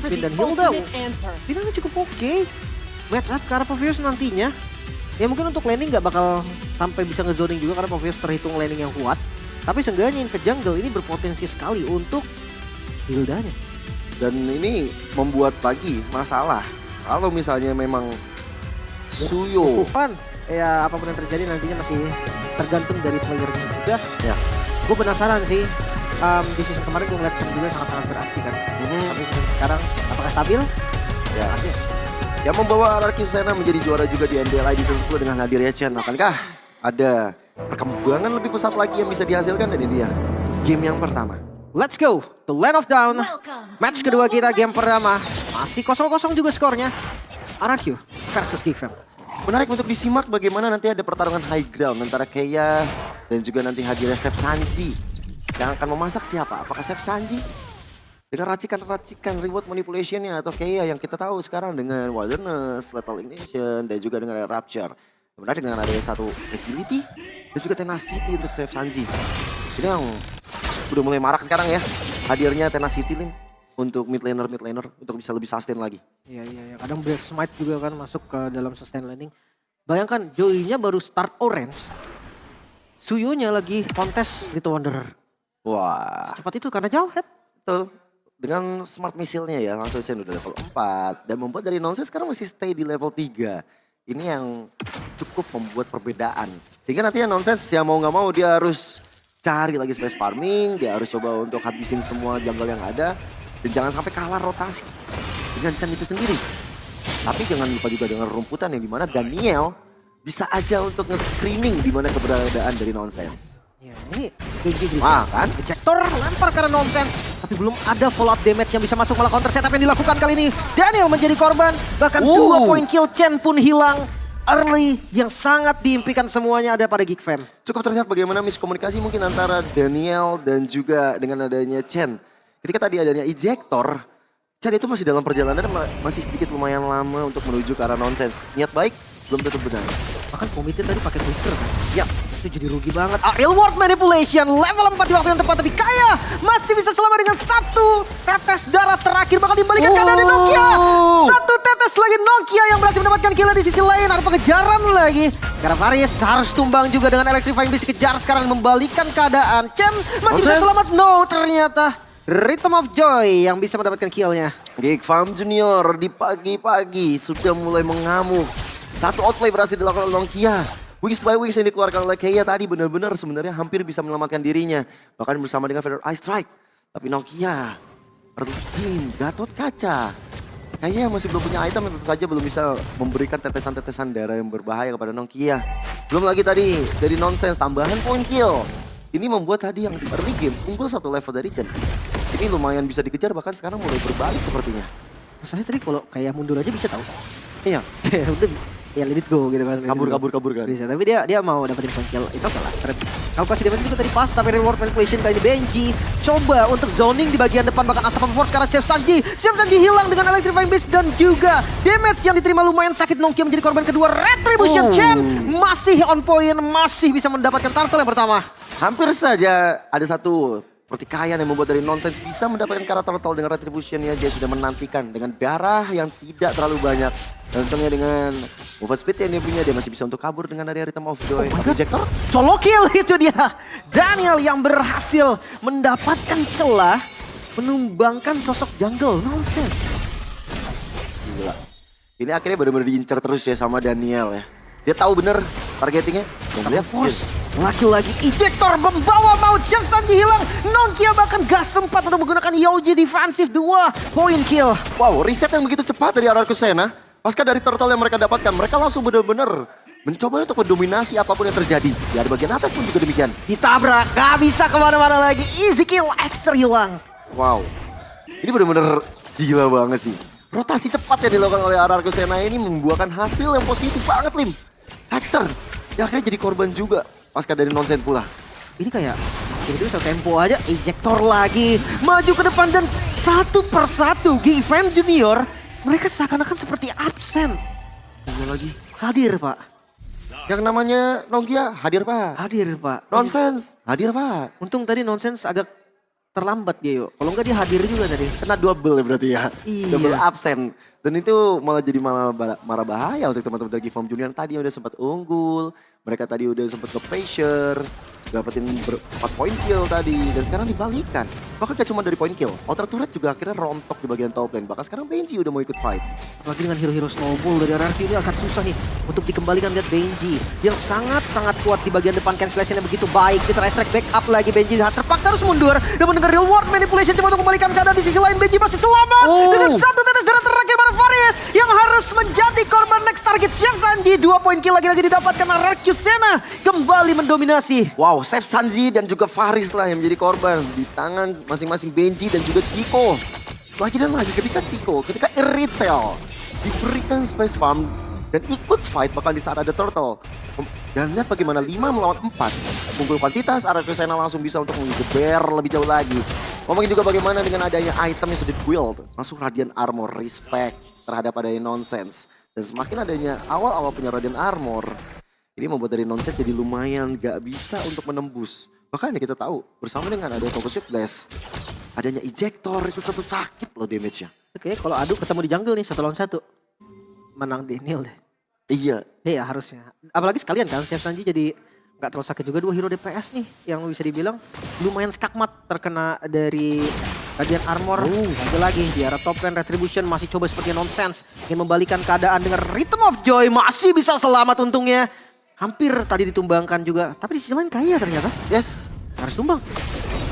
Chopin dan Hilda. Pilihannya cukup oke. Match up ke arah Phoveus nantinya. Ya mungkin untuk laning nggak bakal sampai bisa ngezoning juga karena Phoveus terhitung laning yang kuat. Tapi seenggaknya Invade Jungle ini berpotensi sekali untuk Hildanya. Dan ini membuat lagi masalah. Kalau misalnya memang Suyo. Ya apapun yang terjadi nantinya masih tergantung dari playernya juga. Ya. Gue penasaran sih. Di season kemarin gue ngeliat Chen juga sangat-sangat beraksi kan. Tapi sekarang apakah stabil? Ya. Yang membawa RRQ Sena menjadi juara juga di NBLI di season 10 dengan hadirnya Chen. Akankah ada perkembangan lebih pesat lagi yang bisa dihasilkan dari dia? Game yang pertama. Let's go to Land of Dawn. Match kedua kita game pertama. Masih 0-0 juga skornya. RRQ versus Geekfam. Menarik untuk disimak bagaimana nanti ada pertarungan high ground antara Keia dan juga nanti hadirnya Chef Sanji. Yang akan memasak siapa? Apakah Chef Sanji? Dengan racikan-racikan reward manipulationnya atau Keia yang kita tahu sekarang dengan Wilderness, Lethal Ignition dan juga dengan Rapture. Sebenarnya dengan adanya satu Agility dan juga Tenacity untuk Chef Sanji. Ini yang udah mulai marak sekarang ya. Hadirnya Tenacity Lim untuk mid laner untuk bisa lebih sustain lagi. Iya. Kadang Breath Smite juga kan masuk ke dalam sustain laning. Bayangkan Joey-nya baru start orange. Suyo-nya lagi kontes Little Wanderer. Wah. Cepat itu karena jauh head. Betul. Dengan smart missile-nya ya langsung saja udah level 4. Dan membuat dari Nonsense sekarang masih stay di level 3. Ini yang cukup membuat perbedaan. Sehingga nantinya Nonsense yang mau gak mau dia harus cari lagi space farming. Dia harus coba untuk habisin semua jungle yang ada. Dan jangan sampai kalah rotasi dengan Chen itu sendiri. Tapi jangan lupa juga dengan rumputan yang dimana Daniel bisa aja untuk nge-screening dimana keberadaan dari Nonsense. Ya ini Genji kan? Ejector lempar karena Nonsense. Tapi belum ada follow up damage yang bisa masuk malah counter setup yang dilakukan kali ini. Daniel menjadi korban. Bahkan 2 poin kill Chen pun hilang. Early yang sangat diimpikan semuanya ada pada Geekfam. Cukup terlihat bagaimana miskomunikasi mungkin antara Daniel dan juga dengan adanya Chen. Ketika tadi adanya ejector, Chen itu masih dalam perjalanan masih sedikit lumayan lama untuk menuju ke arah Nonsense. Niat baik belum tentu benar. Bahkan committed tadi pakai Twitter kan. Ya, itu jadi rugi banget. Real world manipulation level 4 di waktu yang tepat. Tapi Kaya masih bisa selamat dengan 1 tetes darah terakhir. Bakal dibalikan keadaan dari Nokia. 1 tetes lagi Nokia yang berhasil mendapatkan kill di sisi lain. Ada pengejaran lagi. Karena Varys harus tumbang juga dengan Electrifying Beast kejar sekarang membalikan keadaan. Chen masih bisa selamat. No, ternyata Rhythm of Joy yang bisa mendapatkan killnya. Geekfam Junior di pagi-pagi sudah mulai mengamuk. 1 outplay berhasil dilakukan oleh Nokia. Wings by Wings yang dikeluarkan oleh Keia tadi benar-benar sebenarnya hampir bisa menyelamatkan dirinya. Bahkan bersama dengan Feather Ice Strike. Tapi Nokia, early game, Gatot Kaca. Kayaknya masih belum punya item yang tentu saja belum bisa memberikan tetesan-tetesan darah yang berbahaya kepada Nokia. Belum lagi tadi dari Nonsense tambahan point kill. Ini membuat tadi yang di early game unggul 1 level dari Chen. Ini lumayan bisa dikejar bahkan sekarang mulai berbalik sepertinya. Masalahnya tadi kalau kayak mundur aja bisa tahu. Iya. Udah ya let it go gitu kan. Kabur kan. Bisa, tapi dia mau dapetin point kill. Itu oke lah. Kalkulasi damage juga tadi pas, tapi reward manipulation kali ini Benji coba untuk zoning di bagian depan bahkan Astagfirullah Force karena Chef Sanji. Chef Sanji hilang dengan Electrifying Beast dan juga damage yang diterima lumayan sakit. Nokia menjadi korban kedua. Retribution Chen masih on point, masih bisa mendapatkan turtle yang pertama. Hampir saja ada satu pertikaian yang membuat dari Nonsense bisa mendapatkan karakter turtle dengan Retribution-nya. Dia sudah menantikan dengan darah yang tidak terlalu banyak. Dan untungnya dengan move speed yang dia punya, dia masih bisa untuk kabur dengan area Rhythm of Joy. Ejector Solo kill itu dia. Daniel yang berhasil mendapatkan celah menumbangkan sosok jungle Nonsense. Gila. Ini akhirnya benar-benar diincar terus ya sama Daniel ya. Dia tahu bener targetingnya. Dan lihat Force. Lagi-lagi ejector membawa maut. Chef Sanji hilang. Nokia bahkan gak sempat untuk menggunakan Yoji defensif 2 point kill. Wow, riset yang begitu cepat dari RRQ Sena. Pasca dari turtle yang mereka dapatkan, mereka langsung benar-benar mencoba untuk mendominasi apapun yang terjadi. Di bagian atas pun juga demikian. Ditabrak, gak bisa kemana-mana lagi. Easy kill, Exter hilang. Wow, ini benar-benar gila banget sih. Rotasi cepat yang dilakukan oleh RRQ Sena ini membuahkan hasil yang positif banget, Lim. Exter, yang akhirnya jadi korban juga. Pasca dari Nonsense pula. Ini kayak, itu bisa tempo aja, ejector lagi. Maju ke depan dan 1 persatu Geekfam Junior. Mereka seakan-akan seperti absen. Tunggu lagi. Hadir, Pak. Yang namanya Nokia hadir, Pak. Hadir, Pak. Nonsense hadir, Pak. Untung tadi Nonsense agak terlambat dia yuk. Kalau enggak dia hadir juga tadi. Kena double ya berarti ya. Iya. Double absen. Dan itu malah jadi marah bahaya untuk teman-teman dari Giveon Junior yang tadi udah sempat unggul. Mereka tadi udah sempat nge-pressure. Dapetin 4 point kill tadi. Dan sekarang dibalikan. Bahkan gak cuma dari point kill. Outer turret juga akhirnya rontok di bagian top lane. Bahkan sekarang Benji udah mau ikut fight. Apalagi dengan hero-hero snowball dari RRQ ini akan susah nih untuk dikembalikan. Lihat Benji yang sangat-sangat kuat di bagian depan, cancellation-nya begitu baik. Kita strike back up lagi, Benji terpaksa harus mundur dan mendengar real world manipulation cuma untuk kembalikan keadaan. Di sisi lain Benji masih selamat dengan satu tetes darah terakhir pada Faris yang harus menjadi korban next target Chef Sanji. 2 poin kill lagi-lagi didapatkan RRQ Sena kembali mendominasi. Wow, Chef Sanji dan juga Faris lah yang menjadi korban di tangan masing-masing Benji dan juga Chico. Lagi dan lagi ketika Irritel diberikan space farm dan ikut fight bahkan di saat ada turtle. Dan lihat bagaimana 5 melawan 4. Unggul kuantitas, RRQ Sena langsung bisa untuk mengeber lebih jauh lagi. Ngomongin juga bagaimana dengan adanya item yang sudah build. Langsung Radiant Armor, respect terhadap adanya nonsense. Dan semakin adanya awal-awal punya Radiant Armor, ini membuat dari nonsense jadi lumayan gak bisa untuk menembus. Bahkan kita tahu bersama dengan ada Focus Shield Blast, adanya ejector itu tentu sakit loh damage-nya. Oke, kalau adu ketemu di jungle nih 1 lawan 1. Menang Daniel deh. Iya. Iya harusnya. Apalagi sekalian kan Chef Sanji jadi nggak terlalu sakit juga. 2 hero DPS nih yang bisa dibilang lumayan skakmat terkena dari Radiant Armor. Lagi di arah top lane Retribution masih coba seperti nonsense ingin membalikan keadaan dengan Rhythm of Joy masih bisa selamat untungnya. Hampir tadi ditumbangkan juga. Tapi di sisi lain kaya ternyata. Yes. Harus tumbang.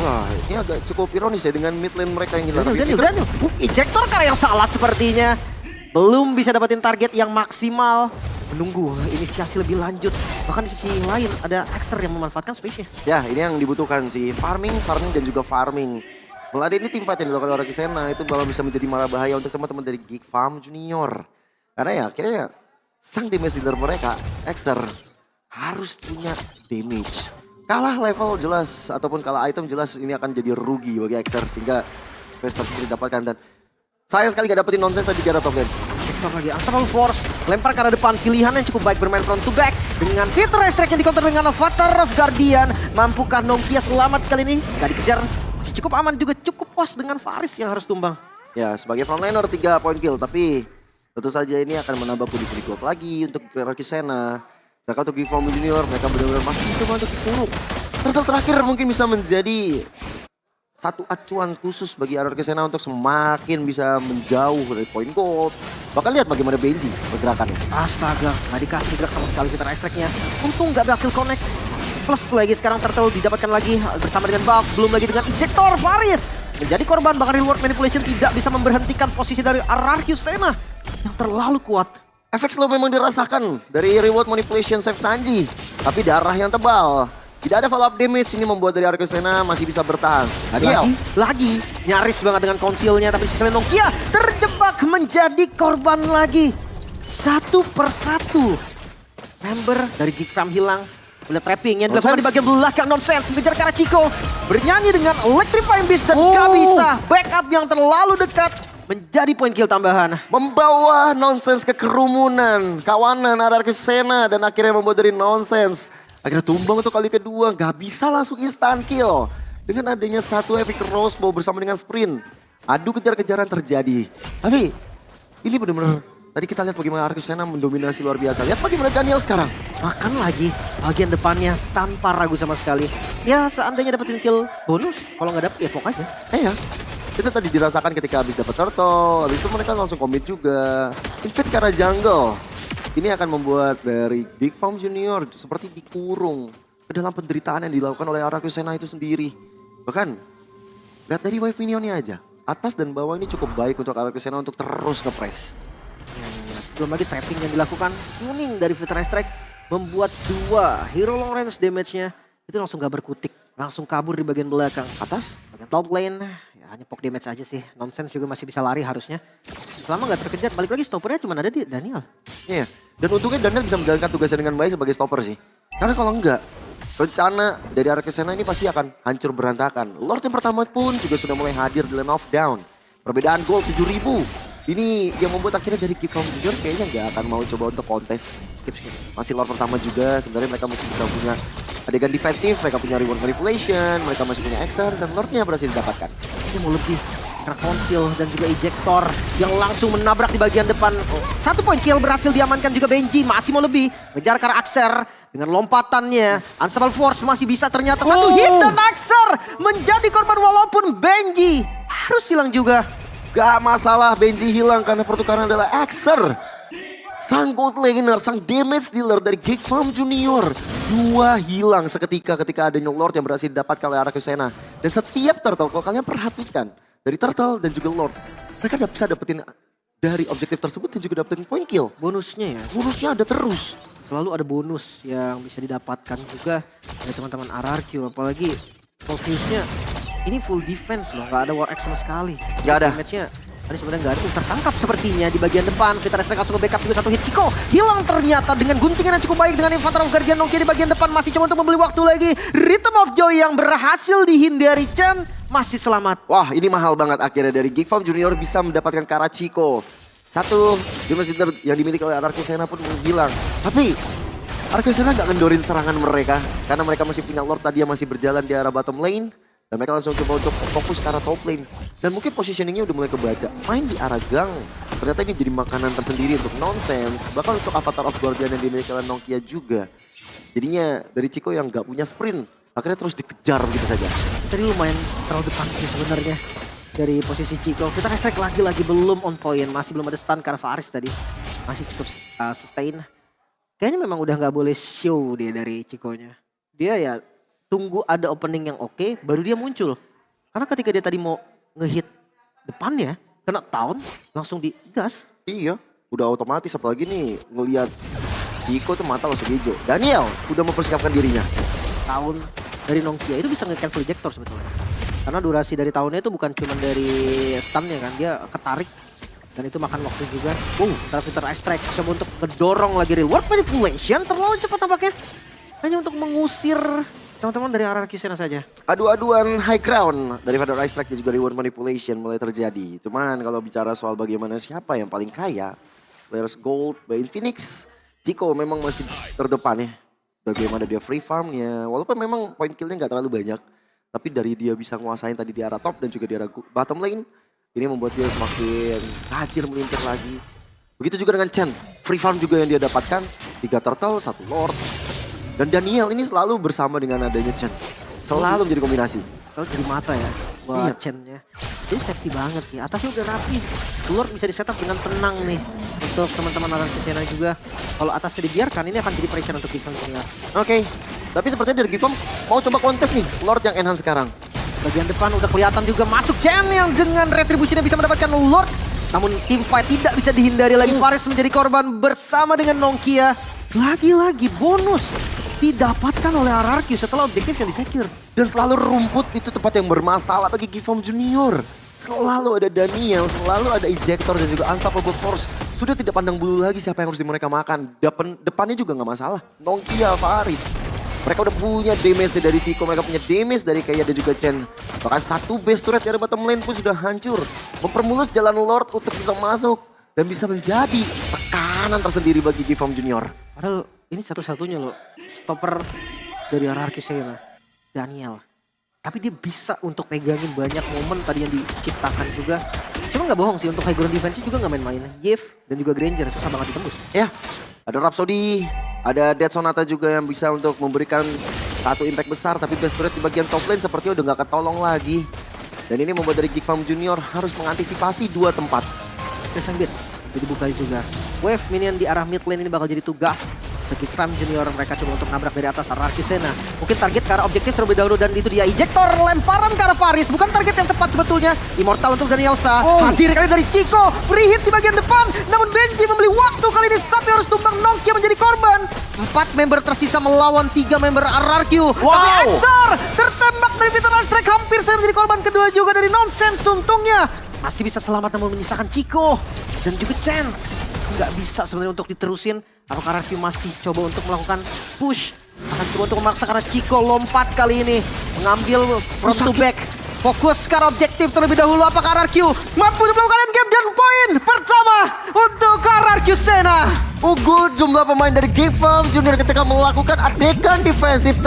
Wah, ini agak cukup ironis ya dengan mid lane mereka yang hilang. Daniel. Ejector karena yang salah sepertinya. Belum bisa dapetin target yang maksimal. Menunggu inisiasi lebih lanjut. Bahkan di sisi lain ada Exter yang memanfaatkan space-nya. Ya, ini yang dibutuhkan sih. Farming dan juga farming. Mulai ini tim fight yang dilakukan oleh Sena itu bakal bisa menjadi marah bahaya untuk teman-teman dari Giveon Junior. Karena ya akhirnya sang damage dealer mereka, Exter, harus punya damage. Kalah level jelas ataupun kalah item jelas ini akan jadi rugi bagi Exter sehingga space tersebut didapatkan dan sayang sekali gak dapetin nonsense tadi di arah top lane. Cektor lagi, Unstoppable Force, lempar ke arah depan, pilihan yang cukup baik bermain front to back. Dengan Fitter Strike yang dikonter dengan Avatar of Guardian. Mampukah Nongkia selamat kali ini? Gak dikejar, masih cukup aman juga, cukup puas dengan Faris yang harus tumbang. Ya, sebagai frontliner 3 point kill, tapi tentu saja ini akan menambah pundi-pundi gold lagi untuk RRQ Sena. Sedangkan untuk Giveon Junior, mereka benar-benar masih coba untuk dikuruk. Turtle terakhir mungkin bisa menjadi satu acuan khusus bagi RRQ Sena untuk semakin bisa menjauh dari poin gold. Bahkan lihat bagaimana Benji pergerakannya. Astaga, gak dikasih gerak sama sekali Fitter Strike-nya. Untung gak berhasil connect. Plus lagi sekarang Turtle didapatkan lagi bersama dengan Bulk. Belum lagi dengan Ejector, Faris menjadi korban. Bahkan reward manipulation tidak bisa memberhentikan posisi dari RRQ Sena yang terlalu kuat. Efek slow memang dirasakan dari reward manipulation Chef Sanji. Tapi darah yang tebal. Tidak ada follow up damage, ini membuat dari RRQ Sena masih bisa bertahan. Lagi nyaris banget dengan konsilnya, tapi sisi Nongkia terjebak menjadi korban lagi. 1 persatu member dari Geek Fam hilang. Melihat trapping yang dilakukan di bagian belakang nonsense mengejar ke arah Chico. Bernyanyi dengan Electrifying Beast dan gak bisa backup yang terlalu dekat. Menjadi poin kill tambahan. Membawa nonsense ke kerumunan kawanan RRQ Sena dan akhirnya membuat dari nonsense akhirnya tumbang untuk kali kedua, gak bisa langsung instant kill. Dengan adanya satu epic crossbow bersama dengan sprint. Adu kejar-kejaran terjadi. Tapi ini benar-benar tadi kita lihat bagaimana RRQ Sena mendominasi luar biasa. Lihat bagaimana Daniel sekarang. Makan lagi bagian depannya tanpa ragu sama sekali. Ya seandainya dapetin kill bonus, kalau nggak dapet ya pok aja. Ya, itu tadi dirasakan ketika habis dapat turtle. Habis itu mereka langsung commit juga. Invade ke arah jungle. Ini akan membuat dari Giveon Junior seperti dikurung ke dalam penderitaan yang dilakukan oleh RRQ Sena itu sendiri. Bahkan, lihat dari wave minionnya aja. Atas dan bawah ini cukup baik untuk RRQ Sena untuk terus nge-press. Belum lagi trapping yang dilakukan. Kuning dari Fitter Strike membuat 2 hero long range damage-nya itu langsung gak berkutik. Langsung kabur di bagian belakang. Atas, bagian top lane. Hanya poke damage aja sih. Nonsense juga masih bisa lari harusnya. Selama nggak terkejar, balik lagi stoppernya cuma ada di Daniel. Iya, dan untungnya Daniel bisa menjalankan tugasnya dengan baik sebagai stopper sih. Karena kalau enggak, rencana dari RRQ Sena ini pasti akan hancur berantakan. Lord yang pertama pun juga sudah mulai hadir di lane of down. Perbedaan gold 7.000. Ini yang membuat akhirnya dari Giveon Junior kayaknya nggak akan mau coba untuk kontes. Skip. Masih Lord pertama juga, sebenarnya mereka masih bisa punya adegan defensif, mereka punya reward manipulation, mereka masih punya Exer, dan Lordnya berhasil didapatkan. Dia mau lebih karena konsil dan juga ejector yang langsung menabrak di bagian depan. 1 poin kill berhasil diamankan juga Benji. Masih mau lebih. Ngejar ke arah Axer dengan lompatannya. Unstoppable Force masih bisa ternyata. 1 hit dan Axer menjadi korban walaupun Benji harus hilang juga. Gak masalah Benji hilang karena pertukaran adalah Exer. Sang gold laner, sang damage dealer dari Geek Farm Junior. 2 hilang seketika ketika adanya Lord yang berhasil didapatkan oleh Araki Sena. Dan setiap turtle, kalau kalian perhatikan, dari turtle dan juga Lord, mereka bisa dapetin dari objektif tersebut dan juga dapetin point kill. Bonusnya ya. Bonusnya ada terus. Selalu ada bonus yang bisa didapatkan juga dari teman-teman RRQ. Apalagi focusnya ini full defense loh. Gak ada war X sama sekali. Gak ada. Damage-nya tadi sebenarnya nggak ada, tertangkap sepertinya di bagian depan. Vita Restrek langsung ke backup juga 1 hit. Chico hilang ternyata dengan guntingan yang cukup baik dengan Infanter of Guardian Nokia di bagian depan. Masih coba untuk membeli waktu lagi. Rhythm of Joy yang berhasil dihindari. Chen masih selamat. Wah, ini mahal banget akhirnya dari Geek Farm Junior bisa mendapatkan Karachiko. 1 damage dealer yang dimiliki oleh Araki Sena pun menghilang. Tapi Araki Sena nggak ngendorin serangan mereka karena mereka masih punya Lord tadi yang masih berjalan di arah bottom lane. Dan mereka langsung coba untuk fokus ke arah top lane. Dan mungkin positioningnya udah mulai kebaca. Main di arah gang. Ternyata ini jadi makanan tersendiri untuk nonsense. Bahkan untuk Avatar of Guardian yang dimiliki oleh Nokia juga. Jadinya dari Chico yang gak punya sprint. Akhirnya terus dikejar begitu saja. Tadi lumayan terlalu depan sih sebenarnya dari posisi Chico. Vita Restrek lagi-lagi belum on point. Masih belum ada stun karena Faris tadi. Masih cukup sustain. Kayaknya memang udah gak boleh show dia dari Chico-nya. Dia ya tunggu ada opening yang oke, baru dia muncul. Karena ketika dia tadi mau ngehit depannya, kena taun, langsung digas. Iya, udah otomatis apalagi nih ngelihat Chico tuh mata langsung hijau. Daniel udah mempersiapkan dirinya. Taun dari Nokia itu bisa nge-cancel ejector sebetulnya. Karena durasi dari tahunnya itu bukan cuma dari stunnya kan, dia ketarik. Dan itu makan waktu juga. Vita Restrek coba untuk ngedorong lagi reward manipulation, terlalu cepat tampaknya. Hanya untuk mengusir teman-teman dari RRQ Sena saja. Adu-aduan high ground dari Vita Restrek dan juga reward manipulation mulai terjadi. Cuman kalau bicara soal bagaimana siapa yang paling kaya, players gold by Infinix, Chico memang masih terdepan ya. Bagaimana dia free farmnya, walaupun memang point killnya nggak terlalu banyak. Tapi dari dia bisa nguasain tadi di arah top dan juga di arah bottom lane, ini membuat dia semakin tajir melintir lagi. Begitu juga dengan Chen, free farm juga yang dia dapatkan, 3 turtle, 1 lord. Dan Daniel ini selalu bersama dengan adanya Chen. Selalu menjadi kombinasi. Kalau jadi mata ya buat Chen-nya. Jadi safety banget sih. Atasnya udah rapi. Lord bisa di-setup dengan tenang nih. Untuk teman-teman RRQ Sena juga. Kalau atasnya dibiarkan ini akan jadi pressure untuk Geek Farm Junior. Oke. Tapi sepertinya dari Geek Farm mau coba kontes nih. Lord yang enhance sekarang. Bagian depan udah kelihatan juga masuk Chen yang dengan retribusinya bisa mendapatkan Lord. Namun team fight tidak bisa dihindari lagi. Faris menjadi korban bersama dengan Nokia. Lagi-lagi bonus didapatkan oleh RRQ setelah objektif yang disecure. Dan selalu rumput itu tempat yang bermasalah bagi Geek Farm Junior. Selalu ada Daniel, selalu ada ejector dan juga Unstoppable Force. Sudah tidak pandang bulu lagi siapa yang harus mereka makan. Depannya juga nggak masalah. Nokia, Faris. Mereka udah punya damage dari Chico, mereka punya damage dari Kaya dan juga Chen. Bahkan 1 base turret dari bottom lane pun sudah hancur. Mempermulus jalan Lord untuk bisa masuk. Dan bisa menjadi tekanan tersendiri bagi Geek Farm Junior. Padahal ini satu-satunya loh stopper dari RRQ Sena, Daniel. Tapi dia bisa untuk pegangin banyak momen tadi yang diciptakan juga. Cuma nggak bohong sih untuk high ground defense juga nggak main-main. Yves dan juga Granger susah banget ditembus. Ya, ada Rhapsody, ada Dead Sonata juga yang bisa untuk memberikan 1 impact besar. Tapi best turret di bagian top lane sepertinya udah nggak ketolong lagi. Dan ini membuat dari Geek Farm Junior harus mengantisipasi 2 tempat. Defense Beats jadi buka juga. Wave minion di arah mid lane ini bakal jadi tugas bagi Geek Farm Junior. Mereka coba untuk nabrak dari atas RRQ Sena. Mungkin target ke arah objektif terlebih dahulu dan itu dia ejector lemparan ke arah Faris. Bukan target yang tepat sebetulnya. Immortal untuk Danielsa. Hadir kali dari Chico. Free hit di bagian depan. Namun Benji membeli waktu kali ini. 1 yang harus tumbang. Nokia menjadi korban. 4 member tersisa melawan 3 member RRQ. Tapi Exer tertembak dari Vita Restrek. Hampir saya menjadi korban kedua juga dari Nonsense. Untungnya masih bisa selamat namun menyisakan Chico dan juga Chen. Nggak bisa sebenarnya untuk diterusin. Apakah RRQ masih coba untuk melakukan push? Akan coba untuk memaksa karena Chico lompat kali ini. Mengambil front to back. Fokus ke arah objektif terlebih dahulu. Apakah RRQ mampu untuk melakukan game dan poin pertama untuk RRQ Sena. Unggul jumlah pemain dari Geek Farm Junior ketika melakukan adegan defensif